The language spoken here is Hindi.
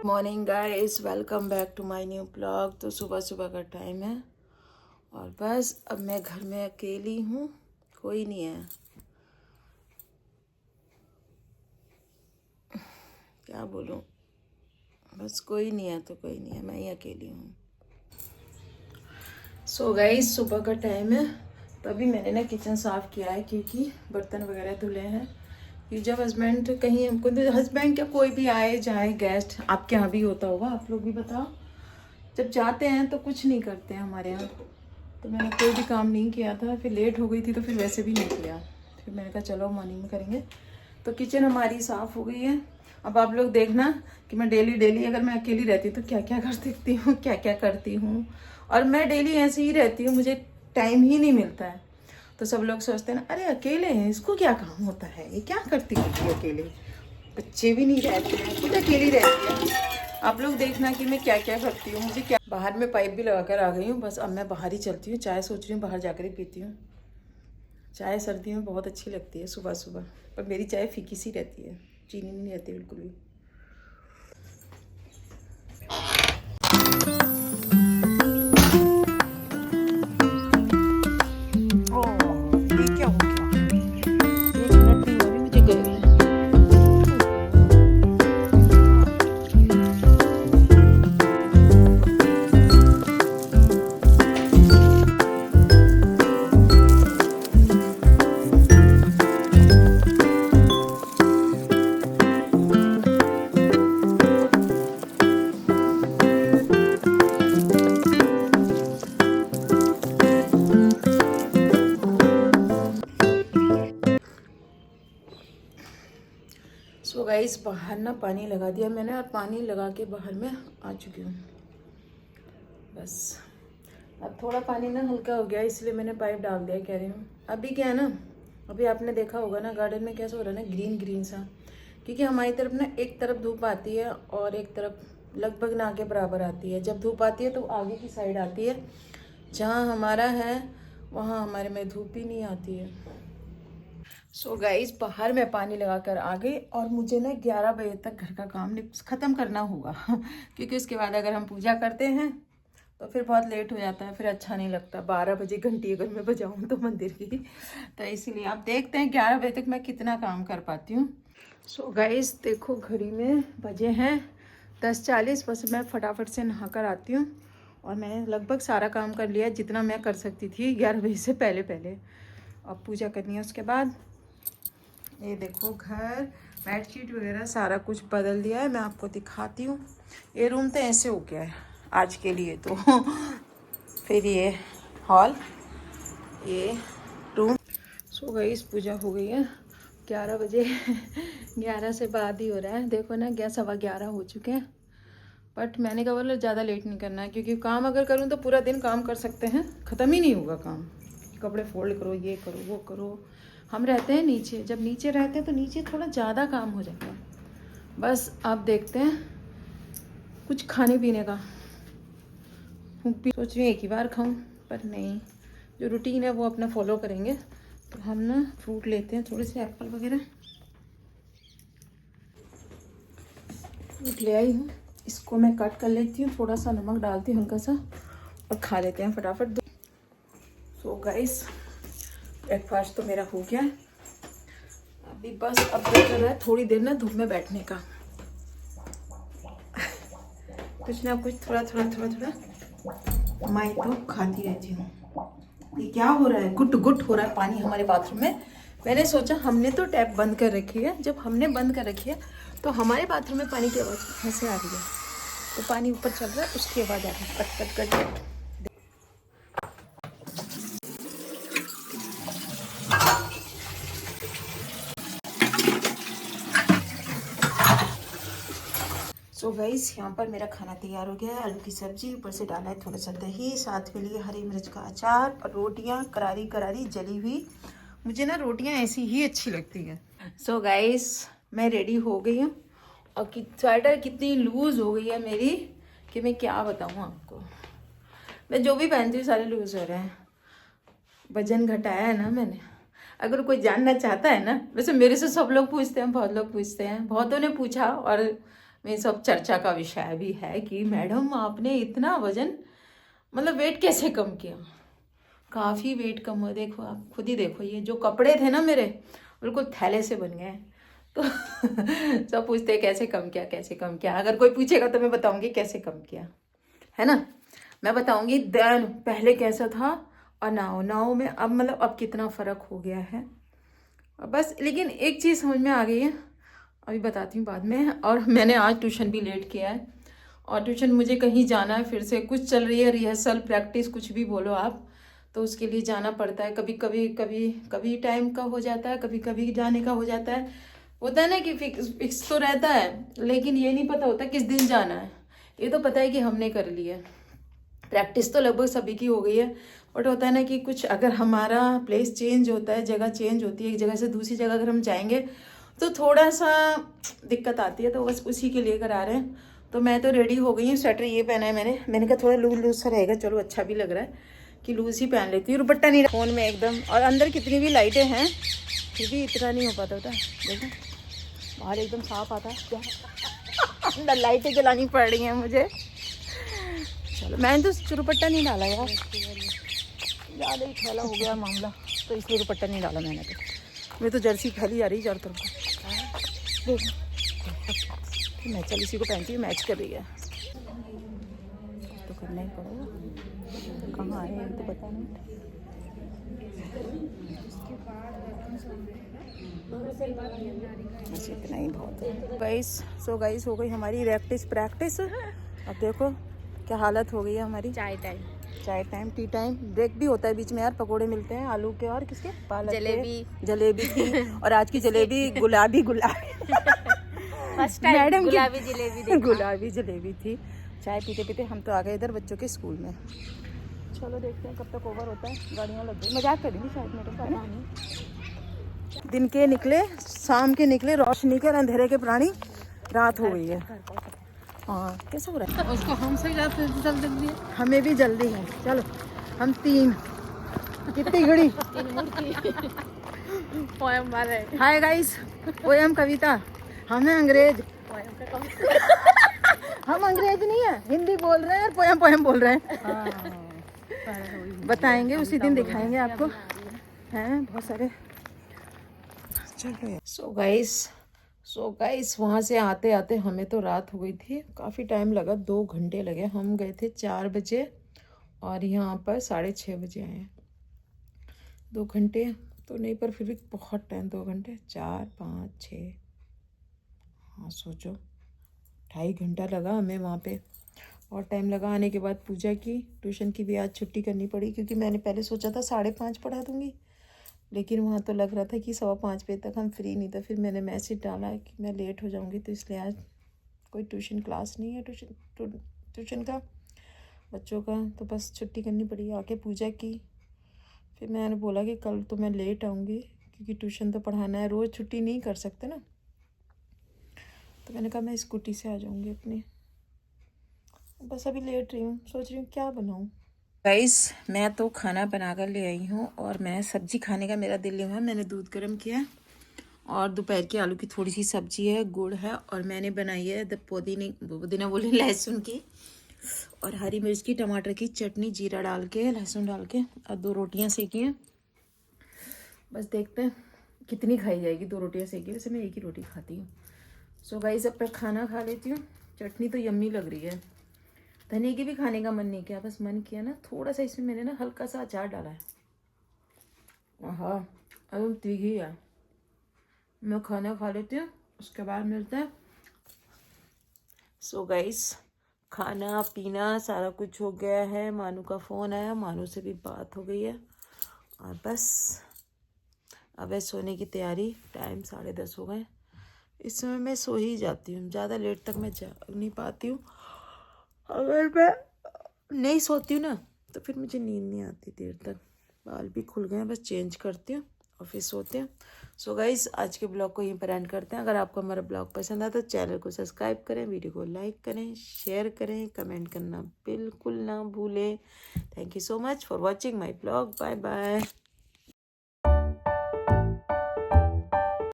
Morning guys, welcome back to my new blog. तो सुबह सुबह का टाइम है और बस अब मैं घर में अकेली हूँ, कोई नहीं है। क्या बोलूँ, बस कोई नहीं है तो कोई नहीं है, मैं ही अकेली हूँ। सो गाइस, सुबह का टाइम है तो अभी मैंने ना किचन साफ़ किया है क्योंकि बर्तन वगैरह धुले हैं। कि जब हस्बैंड कहीं, हमको हस्बैंड क्या कोई भी आए जाए, गेस्ट आपके यहाँ भी होता होगा, आप लोग भी बताओ, जब जाते हैं तो कुछ नहीं करते हैं हमारे यहाँ। तो मैंने कोई भी काम नहीं किया था, फिर लेट हो गई थी तो फिर वैसे भी नहीं किया। फिर मैंने कहा चलो मॉर्निंग में करेंगे। तो किचन हमारी साफ़ हो गई है। अब आप लोग देखना कि मैं डेली डेली अगर मैं अकेली रहती तो क्या क्या कर सकती हूँ, क्या क्या करती हूँ। और मैं डेली ऐसे ही रहती हूँ, मुझे टाइम ही नहीं मिलता है। तो सब लोग सोचते हैं ना, अरे अकेले हैं, इसको क्या काम होता है, ये क्या करती होती है अकेले। बच्चे भी नहीं रहते हैं, खुद अकेली रहती है। आप लोग देखना कि मैं क्या क्या करती हूँ। मुझे क्या, बाहर में पाइप भी लगा कर आ गई हूँ, बस अब मैं बाहर ही चलती हूँ। चाय सोच रही हूँ बाहर जाकर ही पीती हूँ। चाय सर्दियों में बहुत अच्छी लगती है सुबह सुबह, पर मेरी चाय फीकी सी रहती है, चीनी नहीं रहती बिल्कुल भी। ये क्या हो गया, 1 मिनट नहीं हो रही मुझे गए हुए। सो गाइस, बाहर ना पानी लगा दिया मैंने और पानी लगा के बाहर में आ चुकी हूँ। बस अब थोड़ा पानी ना हल्का हो गया, इसलिए मैंने पाइप डाल दिया, कह रही हूँ। अभी क्या है ना, अभी आपने देखा होगा ना गार्डन में कैसा हो रहा है ना, ग्रीन ग्रीन सा। क्योंकि हमारी तरफ ना एक तरफ धूप आती है और एक तरफ लगभग ना के बराबर आती है। जब धूप आती है तो आगे की साइड आती है, जहाँ हमारा है वहाँ हमारे में धूप ही नहीं आती है। सो गाइस, बाहर मैं पानी लगा कर आ गई और मुझे ना 11 बजे तक घर का काम ख़त्म करना होगा क्योंकि उसके बाद अगर हम पूजा करते हैं तो फिर बहुत लेट हो जाता है, फिर अच्छा नहीं लगता। 12 बजे घंटी अगर मैं बजाऊँ तो मंदिर की, तो इसीलिए आप देखते हैं 11 बजे तक मैं कितना काम कर पाती हूँ। सो गाइस देखो, घड़ी में बजे हैं 10:40। बस मैं फटाफट से नहा कर आती हूँ और मैंने लगभग सारा काम कर लिया जितना मैं कर सकती थी 11 बजे से पहले पहले। अब पूजा करनी है उसके बाद। ये देखो, घर बेडशीट वगैरह सारा कुछ बदल दिया है, मैं आपको दिखाती हूँ। ये रूम तो ऐसे हो गया है आज के लिए तो फिर ये हॉल, ये रूम। सो गई, इस पूजा हो गई है 11 बजे 11 से बाद ही हो रहा है, देखो ना 11:15 हो चुके हैं। बट मैंने कहा बोला ज़्यादा लेट नहीं करना है, क्योंकि काम अगर करूँ तो पूरा दिन काम कर सकते हैं, ख़त्म ही नहीं होगा काम। कपड़े फोल्ड करो, ये करो, वो करो। हम रहते हैं नीचे, जब नीचे रहते हैं तो नीचे थोड़ा ज़्यादा काम हो जाता है। बस आप देखते हैं कुछ खाने पीने का, सोच रही हूँ एक ही बार खाऊं, पर नहीं, जो रूटीन है वो अपना फॉलो करेंगे। तो हम ना फ्रूट लेते हैं, थोड़े से एप्पल वगैरह फ्रूट ले आई हूँ। इसको मैं कट कर लेती हूँ, थोड़ा सा नमक डालती हूँ हल्का सा, और खा लेते हैं फटाफट। सो गाइस, ब्रेकफास्ट तो मेरा हो गया। अभी बस अब क्या कर रहा है, थोड़ी देर ना धूप में बैठने का, कुछ ना कुछ थोड़ा थोड़ा थोड़ा थोड़ा मैं तो खाती रहती हूँ। ये क्या हो रहा है, गुट गुट हो रहा है पानी हमारे बाथरूम में। मैंने सोचा, हमने तो टैप बंद कर रखी है, जब हमने बंद कर रखी है तो हमारे बाथरूम में पानी की आवाज़ कैसे आ रही है। तो पानी ऊपर चल रहा है, उसकी आवाज़ आ रही है, cut cut cut cut. So guys, यहाँ पर मेरा खाना तैयार हो गया है। आलू की सब्जी, ऊपर से डाला है थोड़ा सा दही, साथ में लिए हरी मिर्च का अचार और रोटियाँ करारी करारी जली हुई। मुझे ना रोटियाँ ऐसी ही अच्छी लगती हैं। सो गाइस, मैं रेडी हो गई हूँ और स्वेटर कितनी लूज़ हो गई है मेरी कि मैं क्या बताऊँ आपको। मैं जो भी पहनती हूँ सारे लूज़ हो रहे हैं। वजन घटाया है ना मैंने। अगर कोई जानना चाहता है ना, वैसे मेरे से सब लोग पूछते हैं, बहुत लोग पूछते हैं, बहुतों ने पूछा और में सब चर्चा का विषय भी है कि मैडम आपने इतना वजन मतलब वेट कैसे कम किया। काफ़ी वेट कम हुआ, देखो आप खुद ही देखो, ये जो कपड़े थे ना मेरे बिल्कुल थैले से बन गए। तो सब पूछते हैं कैसे कम किया, कैसे कम किया। अगर कोई पूछेगा तो मैं बताऊंगी कैसे कम किया, है ना। मैं बताऊंगी देन पहले कैसा था और नाउ में अब मतलब अब कितना फ़र्क हो गया है बस। लेकिन एक चीज़ समझ में आ गई है, अभी बताती हूँ बाद में। और मैंने आज ट्यूशन भी लेट किया है, और ट्यूशन मुझे कहीं जाना है, फिर से कुछ चल रही है रिहर्सल प्रैक्टिस कुछ भी बोलो आप, तो उसके लिए जाना पड़ता है। कभी कभी कभी कभी टाइम का हो जाता है, कभी कभी जाने का हो जाता है। होता है ना कि फिक्स तो रहता है, लेकिन ये नहीं पता होता किस दिन जाना है। ये तो पता है कि हमने कर लिया, प्रैक्टिस तो लगभग सभी की हो गई है, बट होता है ना कि कुछ अगर हमारा प्लेस चेंज होता है, जगह चेंज होती है, एक जगह से दूसरी जगह अगर हम जाएंगे तो थोड़ा सा दिक्कत आती है, तो बस उसी के लिए करा रहे हैं। तो मैं तो रेडी हो गई हूँ, स्वेटर ये पहना है मैंने कहा थोड़ा लूज लूज सा रहेगा, चलो अच्छा भी लग रहा है कि लूज ही पहन लेती हूँ। दुपट्टा नहीं फ़ोन में एकदम, और अंदर कितनी भी लाइटें हैं फिर भी इतना नहीं हो पाता होता। देखो बाहर एकदम साफ आता है क्या, अंदर लाइटें जलानी पड़ रही हैं मुझे। चलो मैंने तो दुपट्टा नहीं डाला यार, ज़्यादा ही फैला हो गया मामला, तो इसलिए दुपट्टा नहीं डाला मैंने। तो मैं तो जर्सी फैली जा रही चारों तरफ। देखो मैं चल इसी को पहनती हूँ, मैच कर रही है तो करना ही पड़ेगा। कहाँ आए हैं तो पता नहीं। बस इतना ही बहुत है गाइस। सो गाइस हो गई हमारी प्रैक्टिस। अब देखो क्या हालत हो गई है हमारी। चाय टाइम टी टाइम ब्रेक भी होता है बीच में यार, पकोड़े मिलते हैं आलू के और किसके, पालक के। जलेबी थी और आज की जलेबी गुलाबी मैडम गुलाबी जलेबी थी। चाय पीते पीते हम तो आ गए इधर बच्चों के स्कूल में। चलो देखते हैं कब तक ओवर होता है, गाड़ियाँ लग गई। मजाक करेंगी शायद मेरे साथ। दिन के निकले शाम के निकले, रोशनी के और अंधेरे के प्राणी रात हो गई है। हाँ कैसे हो रहा है उसको, हमसे जल्दी है, हमें भी जल्दी है। चलो हम तीन कितनी घड़ी पोएम वाले। हाय गाइस, पोएम कविता, हम हैं अंग्रेज। हम अंग्रेज नहीं है, हिंदी बोल रहे हैं और पोएम बोल रहे हैं। बताएंगे उसी दिन, दिखाएंगे आपको, हैं बहुत सारे। चलो सो गाइस वहाँ से आते आते हमें तो रात हो गई थी, काफ़ी टाइम लगा, 2 घंटे लगे। हम गए थे 4 बजे और यहाँ पर 6:30 बजे आए। 2 घंटे तो नहीं पर फिर भी बहुत टाइम, 2 घंटे 4 5 6, हाँ सोचो 2.5 घंटा लगा हमें वहाँ पे। और टाइम लगा आने के बाद पूजा की, ट्यूशन की भी आज छुट्टी करनी पड़ी क्योंकि मैंने पहले सोचा था 5:30 पढ़ा दूँगी, लेकिन वहाँ तो लग रहा था कि 5:15 बजे तक हम फ्री नहीं था। फिर मैंने मैसेज डाला कि मैं लेट हो जाऊँगी, तो इसलिए आज कोई ट्यूशन क्लास नहीं है, ट्यूशन का बच्चों का, तो बस छुट्टी करनी पड़ी। आके पूजा की, फिर मैंने बोला कि कल तो मैं लेट आऊँगी क्योंकि ट्यूशन तो पढ़ाना है, रोज़ छुट्टी नहीं कर सकते ना। तो मैंने कहा मैं स्कूटी से आ जाऊँगी अपनी। बस अभी लेट रही हूँ, सोच रही हूँ क्या बनाऊँ। गाइस मैं तो खाना बना कर ले आई हूँ और मैं सब्जी खाने का मेरा दिल नहीं हुआ। मैंने दूध गर्म किया है और दोपहर की आलू की थोड़ी सी सब्जी है, गुड़ है, और मैंने बनाई है पुदीना बोले लहसुन की और हरी मिर्च की, टमाटर की चटनी, जीरा डाल के लहसुन डाल के, और 2 रोटियाँ सेकी हैं। बस देखते हैं कितनी खाई जाएगी, 2 रोटियाँ सेकी, वैसे मैं एक ही रोटी खाती हूँ। सो गाइस अब मैं खाना खा लेती हूँ। चटनी तो यम्मी लग रही है, धनिया की भी खाने का मन नहीं किया, बस मन किया ना थोड़ा सा, इसमें मैंने ना हल्का सा अचार डाला है। हाँ अरे तीखी है। मैं खाना खा लेती हूँ, उसके बाद मिलते हैं। सो गाइस खाना पीना सारा कुछ हो गया है, मानू का फ़ोन आया, मानू से भी बात हो गई है, और बस अब है सोने की तैयारी। टाइम 10:30 हो गए। इस समय मैं सो ही जाती हूँ, ज़्यादा लेट तक मैं जा नहीं पाती हूँ। अगर मैं नहीं सोती हूँ ना तो फिर मुझे नींद नहीं आती देर तक। बाल भी खुल गए हैं, बस चेंज करती हूँ और फिर सोते हैं। सो गाइस आज के ब्लॉग को यहीं पर एंड करते हैं। अगर आपको हमारा ब्लॉग पसंद आया तो चैनल को सब्सक्राइब करें, वीडियो को लाइक करें, शेयर करें, कमेंट करना बिल्कुल ना भूलें। Thank you so much for watching my blog. Bye bye.